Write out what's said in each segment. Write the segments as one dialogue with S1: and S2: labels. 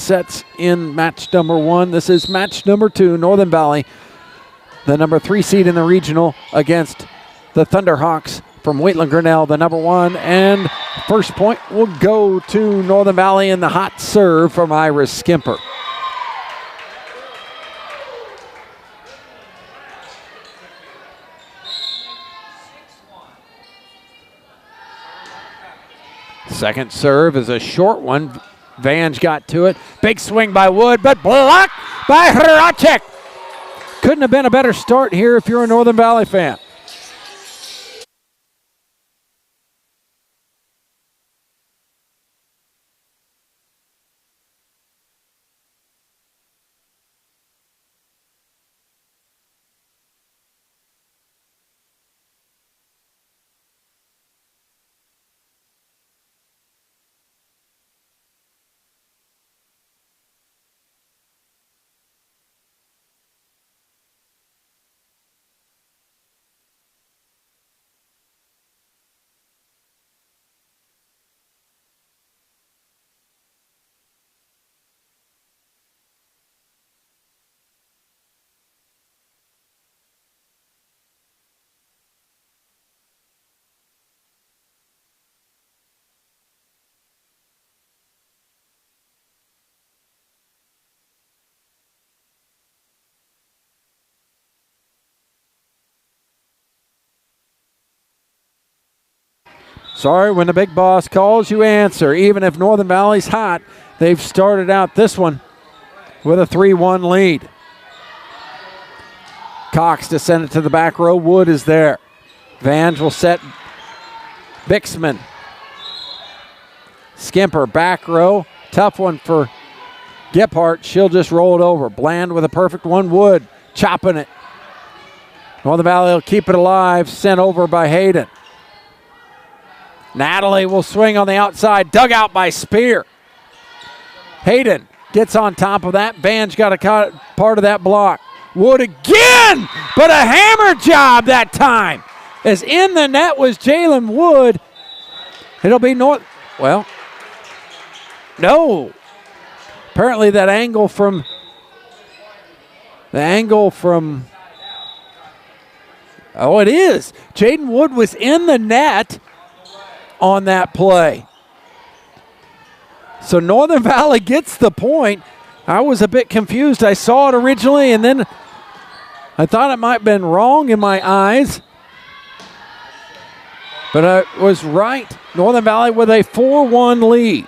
S1: sets in match number 1. This is match number 2, Northern Valley, the number 3 seed in the regional, against the Thunderhawks from Wheatland-Grinnell, the number 1. And first point will go to Northern Valley in the hot serve from Iris Skimper. Second serve is a short one. Vange got to it. Big swing by Wood, but blocked by Hracek. Couldn't have been a better start here if you're a Northern Valley fan. Sorry, when the big boss calls, you answer. Even if Northern Valley's hot, they've started out this one with a 3-1 lead. Cox to send it to the back row. Wood is there. Vange will set Bixman. Skimper, back row. Tough one for Gephardt. She'll just roll it over. Bland with a perfect one. Wood chopping it. Northern Valley will keep it alive. Sent over by Hayden. Natalie will swing on the outside, dug out by Spear. Hayden gets on top of that. Vange got a part of that block. Wood again, but a hammer job that time. As in the net was Jalen Wood. It'll be North. Well, no. Apparently that angle from. Oh, it is. Jaden Wood was in the net on that play. So Northern Valley gets the point. I was a bit confused. I saw it originally, and then I thought it might have been wrong in my eyes. But I was right. Northern Valley with a 4-1 lead.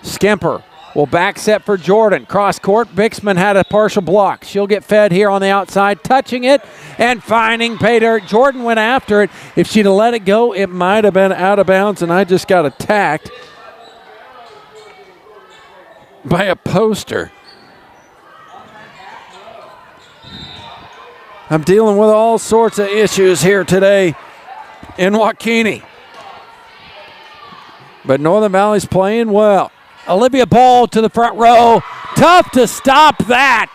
S1: Skimper will back set for Jordan. Cross court. Bixman had a partial block. She'll get fed here on the outside, touching it and finding pay dirt. Jordan went after it. If she'd have let it go, it might have been out of bounds, and I just got attacked by a poster. I'm dealing with all sorts of issues here today in Waukene. But Northern Valley's playing well. Olivia Ball to the front row. Tough to stop that.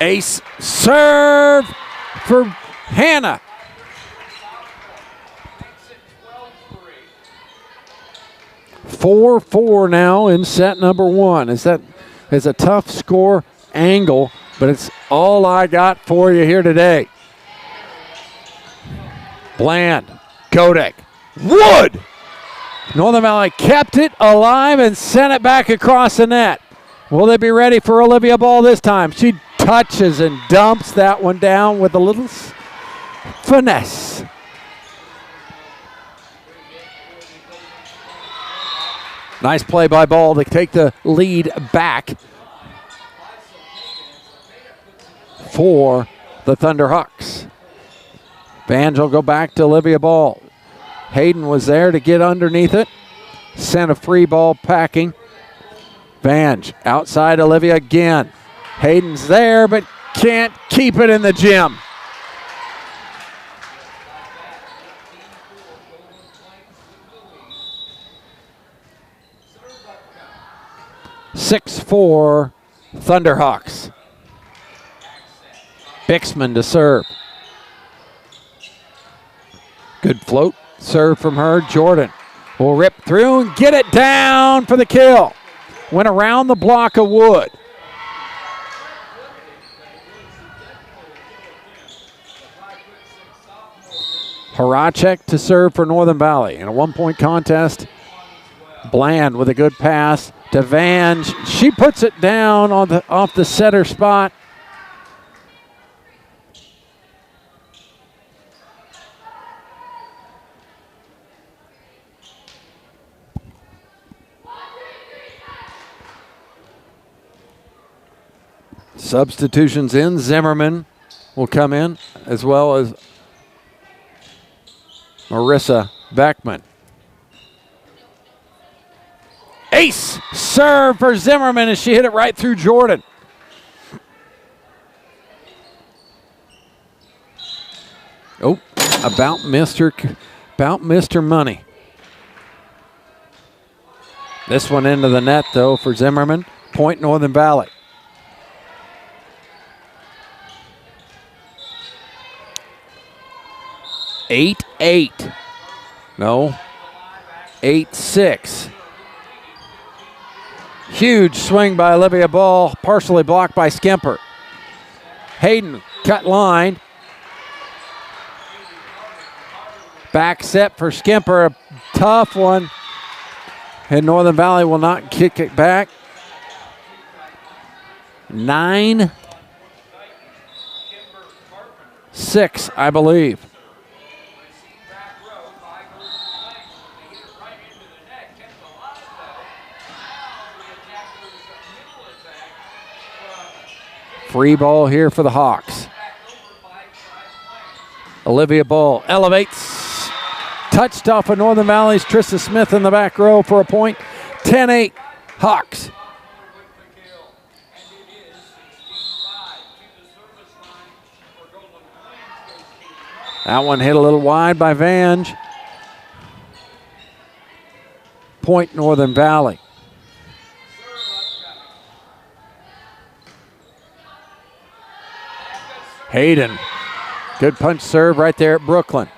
S1: Ace serve for Hannah. Four now in set number 1. Is a tough score angle, but it's all I got for you here today. Bland, Godek, Wood. Northern Valley kept it alive and sent it back across the net. Will they be ready for Olivia Ball this time? She touches and dumps that one down with a little finesse. Nice play by Ball to take the lead back for the Thunderhawks. Vange will go back to Olivia Ball. Hayden was there to get underneath it. Sent a free ball packing. Vange outside Olivia again. Hayden's there but can't keep it in the gym. (6-4) Thunderhawks. Bixman to serve. Good float serve from her. Jordan will rip through and get it down for the kill. Went around the block of wood. Horacek to serve for Northern Valley. In a one-point contest, Bland with a good pass to Vange. She puts it down on off the setter spot. Substitutions in. Zimmerman will come in, as well as Marissa Beckman. Ace serve for Zimmerman as she hit it right through Jordan. Oh, about Mr. Money. This one into the net, though, for Zimmerman. Point Northern Valley. Eight. No. 8-6. Huge swing by Olivia Ball, partially blocked by Skimper. Hayden cut line. Back set for Skimper, a tough one. And Northern Valley will not kick it back. 9-6, I believe. Free ball here for the Hawks. Olivia Ball elevates. Touched off of Northern Valley's Trista Smith in the back row for a point. 10-8 Hawks. That one hit a little wide by Vange. Point Northern Valley. Hayden, good punch serve right there at Brooklyn.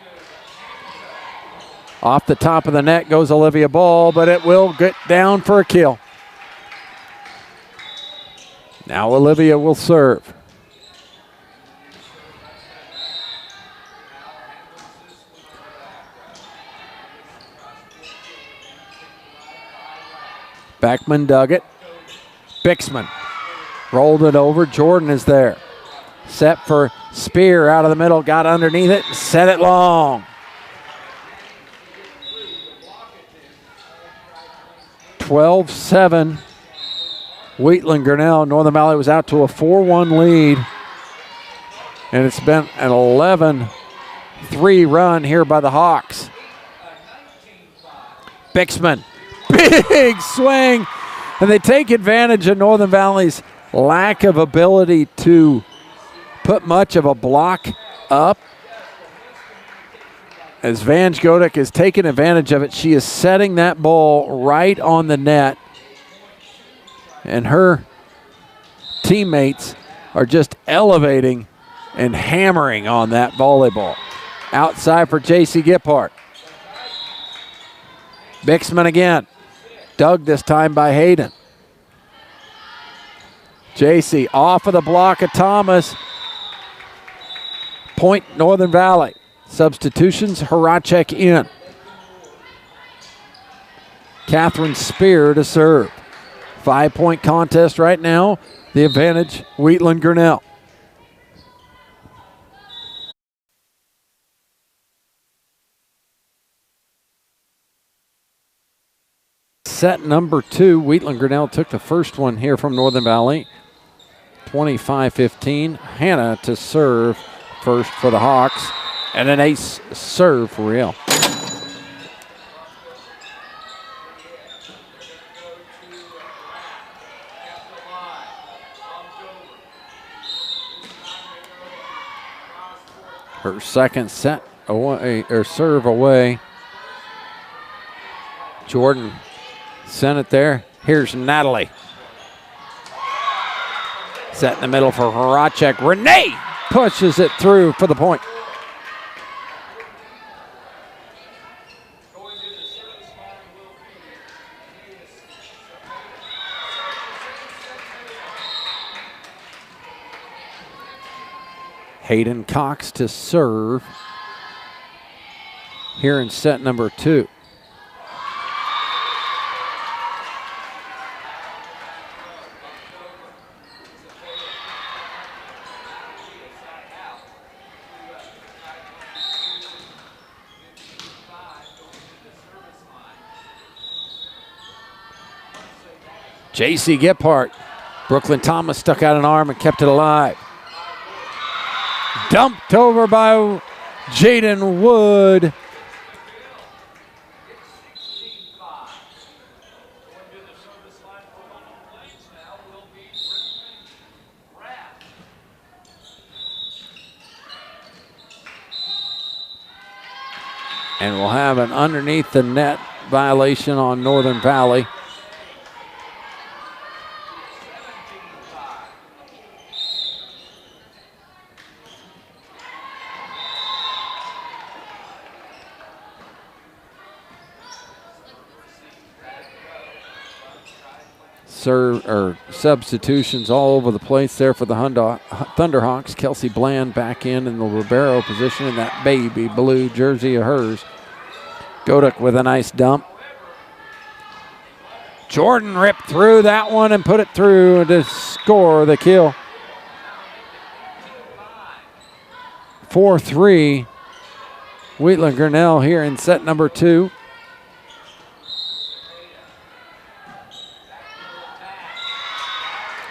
S1: Off the top of the net goes Olivia Ball, but it will get down for a kill. Now Olivia will serve. Beckman dug it. Bixman rolled it over. Jordan is there. Set for Spear out of the middle, got underneath it, set it long. 12-7, Wheatland-Grinnell. Northern Valley was out to a 4-1 lead. And it's been an 11-3 run here by the Hawks. Bixman, big swing. And they take advantage of Northern Valley's lack of ability to put much of a block up. As Vange Godek is taking advantage of it, she is setting that ball right on the net. And her teammates are just elevating and hammering on that volleyball. Outside for J.C. Gippart. Bixman again. Dug this time by Hayden. J.C. off of the block of Thomas. Point Northern Valley. Substitutions, Horacek in. Catherine Spear to serve. 5-point contest right now. The advantage, Wheatland-Grinnell. Set number 2, Wheatland-Grinnell took the first one here from Northern Valley. 25-15. Hannah to serve first for the Hawks. And an ace serve for real. Her second set away, or serve away. Jordan sent it there. Here's Natalie. Set in the middle for Horacek. Renee pushes it through for the point. Hayden Cox to serve here in set number 2. J.C. Gephardt. Brooklyn Thomas stuck out an arm and kept it alive. Dumped over by Jaden Wood. And we'll have an underneath the net violation on Northern Valley. Substitutions all over the place there for the Thunderhawks. Kelsey Bland back in the libero position in that baby blue jersey of hers. Godek with a nice dump. Jordan ripped through that one and put it through to score the kill. 4-3. Wheatland-Grinnell here in set number 2.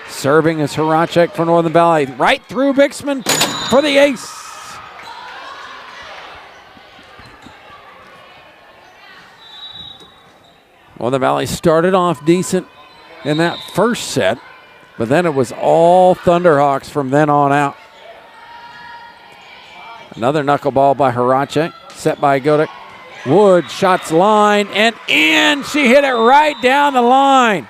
S1: Serving is Horacek for Northern Valley. Right through Bixman for the ace. Northern Valley started off decent in that first set, but then it was all Thunderhawks from then on out. Another knuckleball by Horacek, set by Godek. Wood shots line and in. She hit it right down the line.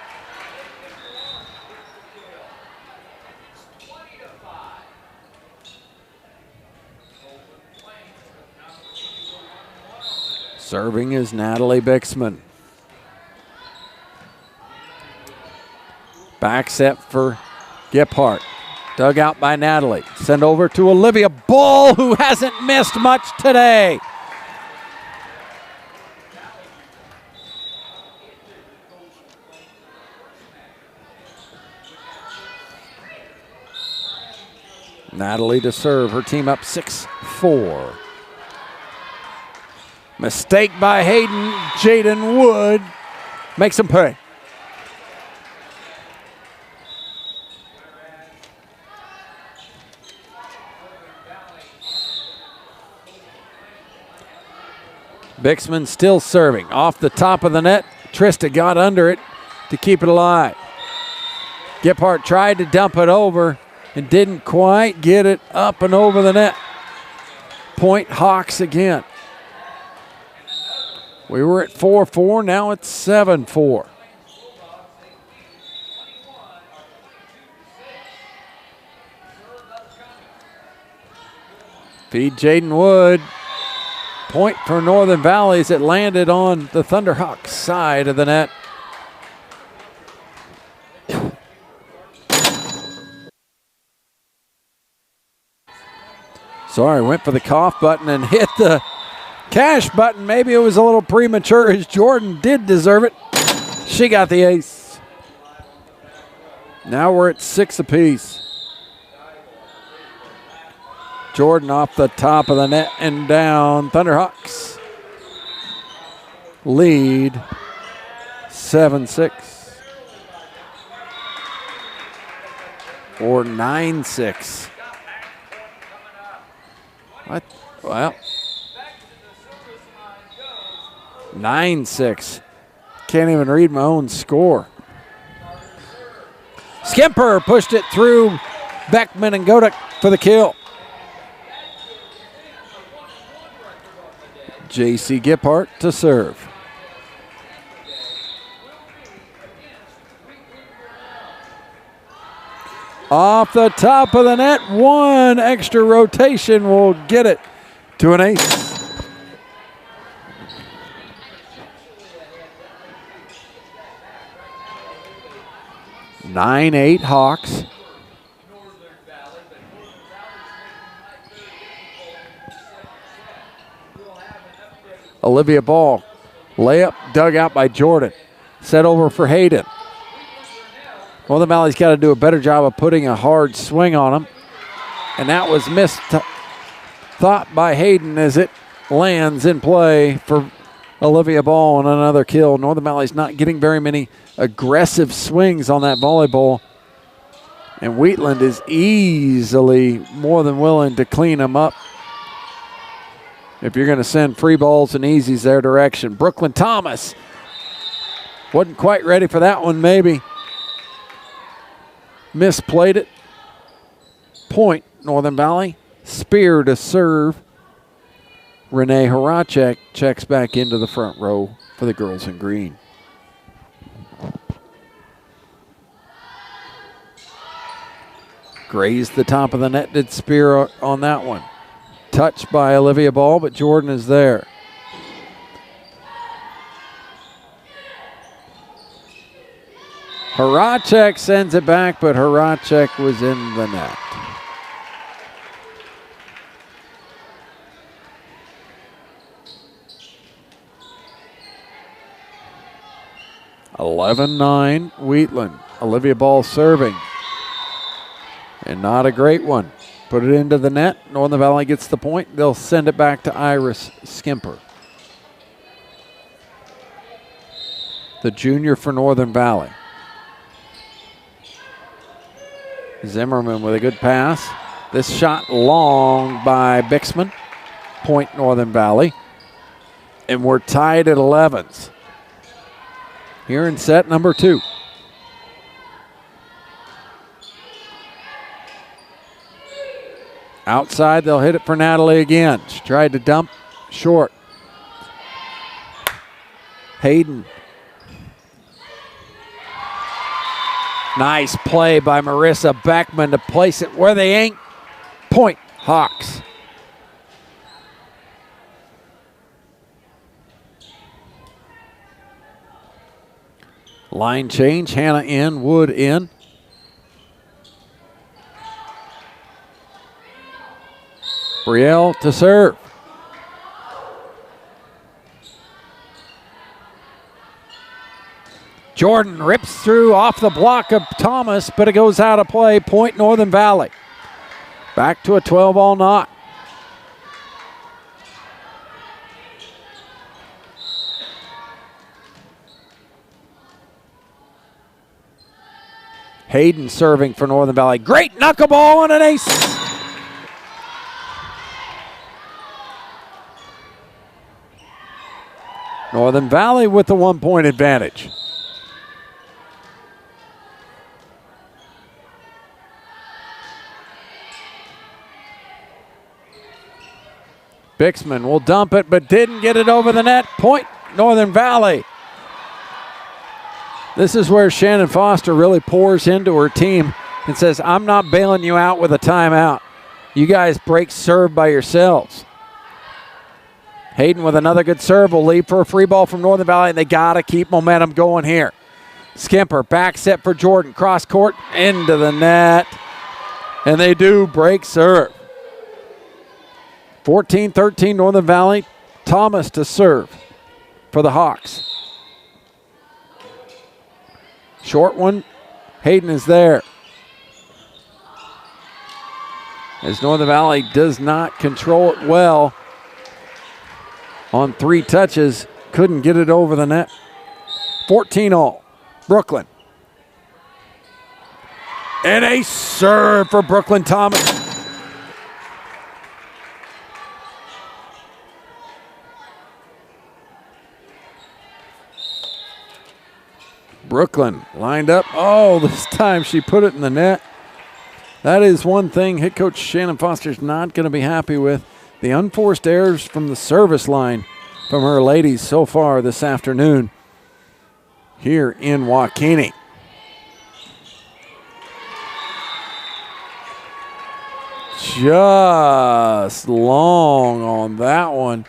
S1: Serving is Natalie Bixman. Back set for Gephardt. Dug out by Natalie. Sent over to Olivia Bull, who hasn't missed much today. Natalie to serve. Her team up 6-4. Mistake by Hayden. Jaden Wood makes him pay. Bixman still serving. Off the top of the net. Trista got under it to keep it alive. Gephardt tried to dump it over and didn't quite get it up and over the net. Point Hawks again. We were at 4-4, now it's 7-4. Feed Jaden Wood. Point for Northern Valley as it landed on the Thunderhawks side of the net. Sorry, went for the cough button and hit the cash button. Maybe it was a little premature as Jordan did deserve it. She got the ace. Now we're at 6 apiece. Jordan off the top of the net and down. Thunderhawks lead 7-6 or 9-6. What? Well, 9-6. Can't even read my own score. Skimper pushed it through Beckman and Godek for the kill. J.C. Gephardt to serve. Off the top of the net, one extra rotation will get it to an ace. 9-8 Hawks. Olivia Ball, layup dug out by Jordan. Set over for Hayden. Northern Valley's got to do a better job of putting a hard swing on them. And that was missed thought by Hayden as it lands in play for Olivia Ball and another kill. Northern Valley's not getting very many aggressive swings on that volleyball. And Wheatland is easily more than willing to clean them up if you're going to send free balls and easies their direction. Brooklyn Thomas wasn't quite ready for that one, maybe. Misplayed it. Point, Northern Valley. Spear to serve. Renee Horacek checks back into the front row for the girls in green. Grazed the top of the net, did Spear on that one. Touched by Olivia Ball, but Jordan is there. Horacek sends it back, but Horacek was in the net. (11-9) Wheatland. Olivia Ball serving. And not a great one. Put it into the net. Northern Valley gets the point. They'll send it back to Iris Skimper, the junior for Northern Valley. Zimmerman with a good pass. This shot long by Bixman. Point Northern Valley. And we're tied at 11s. Here in set number 2. Outside, they'll hit it for Natalie again. She tried to dump short. Hayden. Nice play by Marissa Beckman to place it where they ain't. Point, Hawks. Line change, Hannah in, Wood in. Brielle to serve. Jordan rips through off the block of Thomas, but it goes out of play. Point Northern Valley. Back to a 12-all knot. Hayden serving for Northern Valley. Great knuckleball and an ace. Northern Valley with the 1-point advantage. Bixman will dump it, but didn't get it over the net. Point Northern Valley. This is where Shannon Foster really pours into her team and says, I'm not bailing you out with a timeout. You guys break serve by yourselves. Hayden with another good serve will leave for a free ball from Northern Valley, and they got to keep momentum going here. Skimper, back set for Jordan. Cross court, into the net. And they do break serve. 14-13 Northern Valley. Thomas to serve for the Hawks. Short one. Hayden is there. As Northern Valley does not control it well. On 3 touches, couldn't get it over the net. 14-all, Brooklyn. And a serve for Brooklyn Thomas. Brooklyn lined up. Oh, this time she put it in the net. That is one thing head coach Shannon Foster's not going to be happy with. The unforced errors from the service line from her ladies so far this afternoon here in Waukene. just long on that one.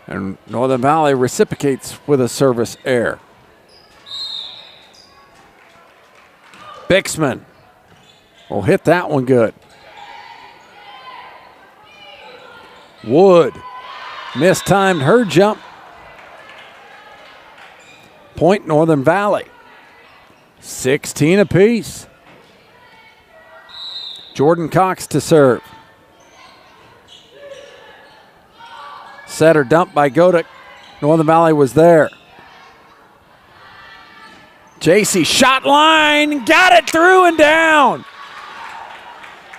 S1: And Northern Valley reciprocates with a service error. Bixman will hit that one good. Wood mistimed her jump. Point Northern Valley. 16 apiece. Jordan Cox to serve. Setter dumped by Godek. Northern Valley was there. JC shot line, got it through and down.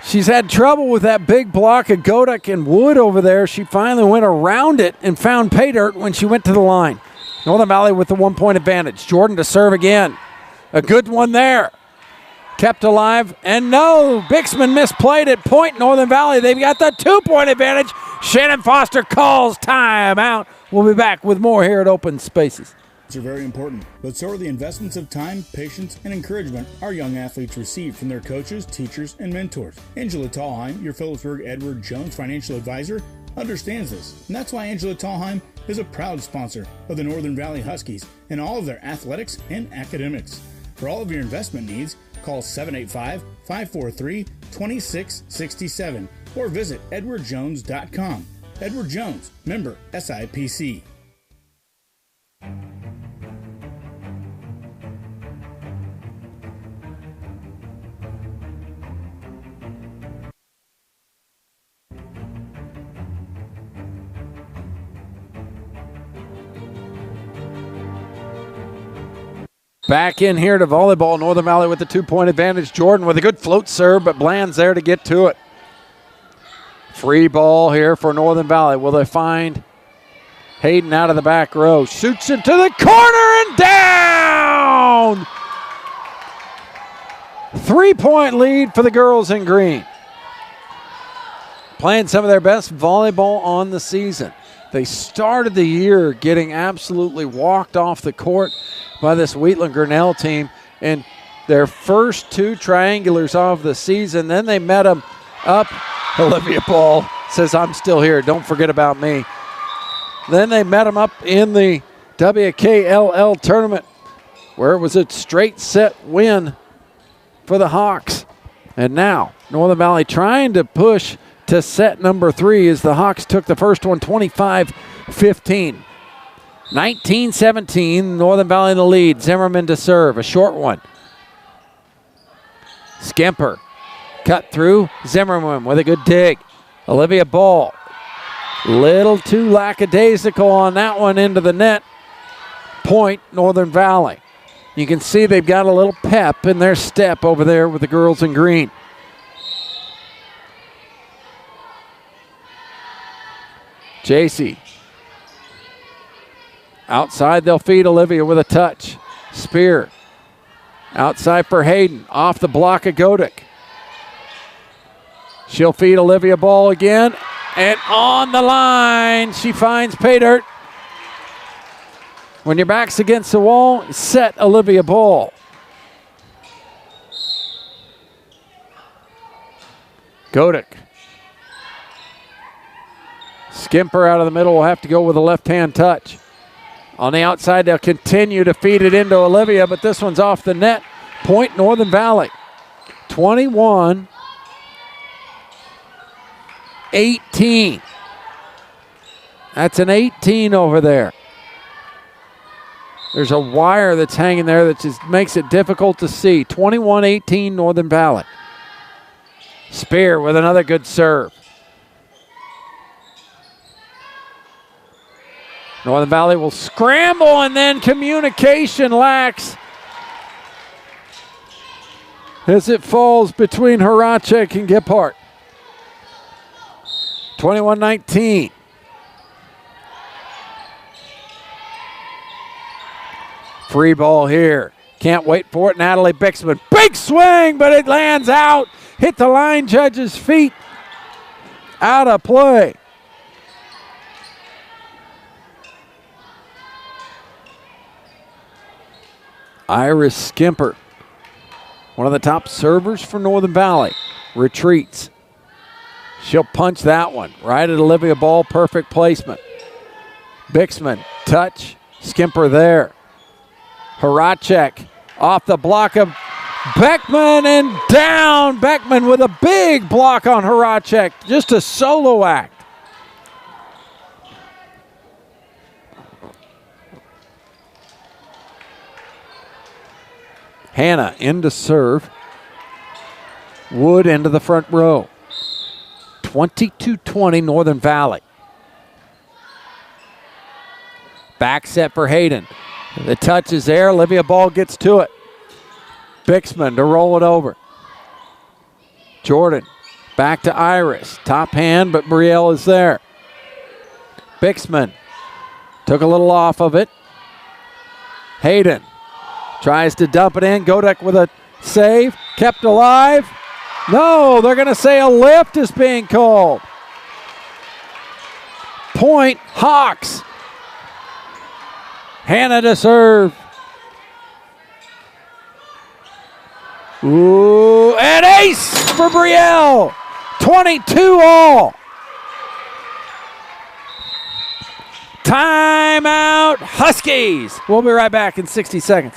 S1: She's had trouble with that big block of Godek and Wood over there. She finally went around it and found pay dirt when she went to the line. Northern Valley with the 1-point advantage. Jordan to serve again. A good one there. Kept alive, and no, Bixman misplayed it. Point Northern Valley. They've got the 2-point advantage. Shannon Foster calls timeout. We'll be back with more here at Open Spaces.
S2: Are very important, but so are the investments of time, patience, and encouragement our young athletes receive from their coaches, teachers, and mentors. Angela Tallheim, your Phillipsburg Edward Jones financial advisor, understands this, and that's why Angela Tallheim is a proud sponsor of the Northern Valley Huskies and all of their athletics and academics. For all of your investment needs, call 785-543-2667 or visit edwardjones.com. Edward Jones, member SIPC.
S1: Back in here to volleyball. Northern Valley with the 2-point advantage. Jordan with a good float serve, but Bland's there to get to it. Free ball here for Northern Valley. Will they find Hayden out of the back row? Shoots it to the corner and down! 3-point lead for the girls in green. Playing some of their best volleyball on the season. They started the year getting absolutely walked off the court by this Wheatland-Grinnell team in their first 2 triangulars of the season. Then they met them up. Olivia Ball says, I'm still here. Don't forget about me. Then they met them up in the WKLL tournament where it was a straight set win for the Hawks. And now Northern Valley trying to push to set number 3 as the Hawks took the first one 25-15. 19-17, Northern Valley in the lead. Zimmerman to serve, a short one. Skemper cut through. Zimmerman with a good dig. Olivia Ball, little too lackadaisical on that one into the net. Point Northern Valley. You can see they've got a little pep in their step over there with the girls in green. JC. Outside, they'll feed Olivia with a touch. Spear. Outside for Hayden. Off the block of Godek. She'll feed Olivia Ball again. And on the line, she finds pay dirt. When your back's against the wall, set Olivia Ball. Godek. Skimper out of the middle will have to go with a left-hand touch. On the outside, they'll continue to feed it into Olivia, but this one's off the net. Point Northern Valley. 21-18. That's an 18 over there. There's a wire that's hanging there that just makes it difficult to see. 21-18 Northern Valley. Spear with another good serve. Northern Valley will scramble, and then communication lacks as it falls between Horacek and Gephardt. 21-19. Free ball here. Can't wait for it. Natalie Bixman. Big swing, but it lands out. Hit the line judge's feet. Out of play. Iris Skimper one of the top servers for Northern Valley, retreats. She'll punch that one right at Olivia Ball. Perfect placement. Bixman, touch. Skimper there. Horacek off the block of Beckman and down. Beckman with a big block on Horacek. Just a solo act. Hannah into serve. Wood into the front row. 22-20 Northern Valley. Back set for Hayden. The touch is there. Olivia Ball gets to it. Bixman to roll it over. Jordan back to Iris. Top hand, but Brielle is there. Bixman took a little off of it. Hayden tries to dump it in. Godek with a save. Kept alive. No, they're going to say a lift is being called. Point Hawks. Hannah to serve. Ooh, and ace for Brielle. 22 all. Timeout, Huskies. We'll be right back in 60 seconds.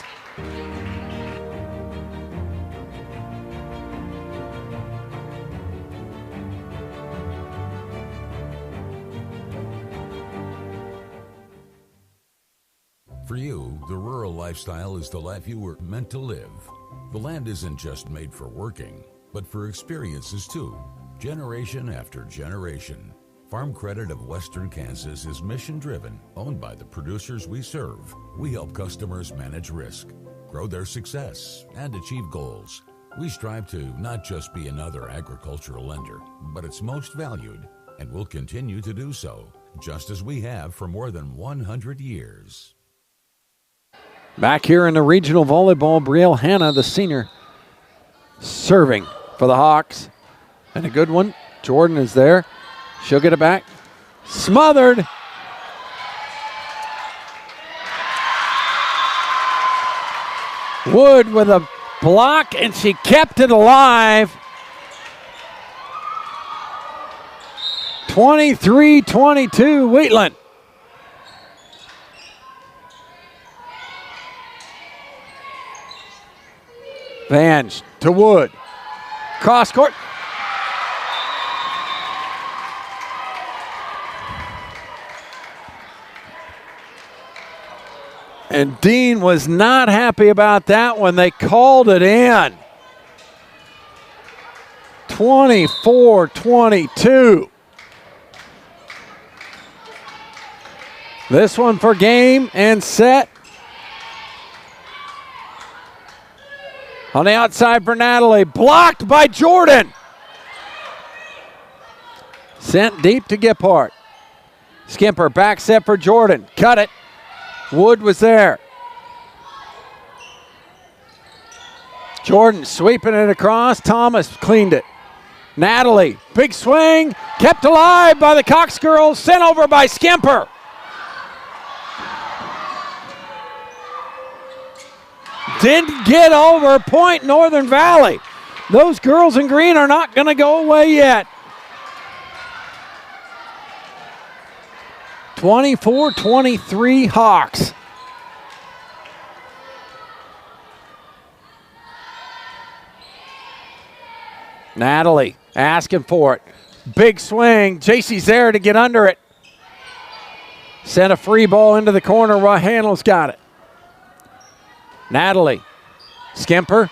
S3: For you, the rural lifestyle is the life you were meant to live. The land isn't just made for working, but for experiences too, generation after generation. Farm Credit of Western Kansas is mission-driven, owned by the producers we serve. We help customers manage risk, grow their success, and achieve goals. We strive to not just be another agricultural lender, but its most valued, and will continue to do so, just as we have for more than 100 years.
S1: Back here in the regional volleyball, Brielle Hannah, the senior, serving for the Hawks. And a good one. Jordan is there. She'll get it back. Smothered. Wood with a block, and she kept it alive. 23-22, Wheatland. Vange to Wood. Cross court. And Dean was not happy about that when they called it in. 24-22. This one for game and set. On the outside for Natalie. Blocked by Jordan. Sent deep to Gippart. Skimper back set for Jordan. Cut it. Wood was there. Jordan sweeping it across. Thomas cleaned it. Natalie, big swing. Kept alive by the Cox girls. Sent over by Skimper. Didn't get over. Point Northern Valley. Those girls in green are not going to go away yet. 24-23 Hawks. Natalie asking for it. Big swing. JC's there to get under it. Sent a free ball into the corner while Handel's got it. Natalie, Skimper,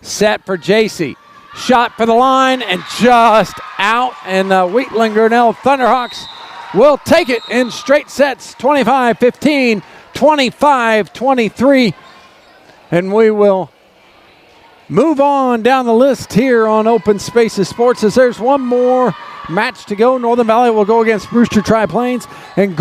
S1: set for JC. Shot for the line and just out. And the Wheatland-Grinnell Thunderhawks will take it in straight sets, 25-15, 25-23. And we will move on down the list here on Open Spaces Sports as there's one more match to go. Northern Valley will go against Brewster Tri-Plains and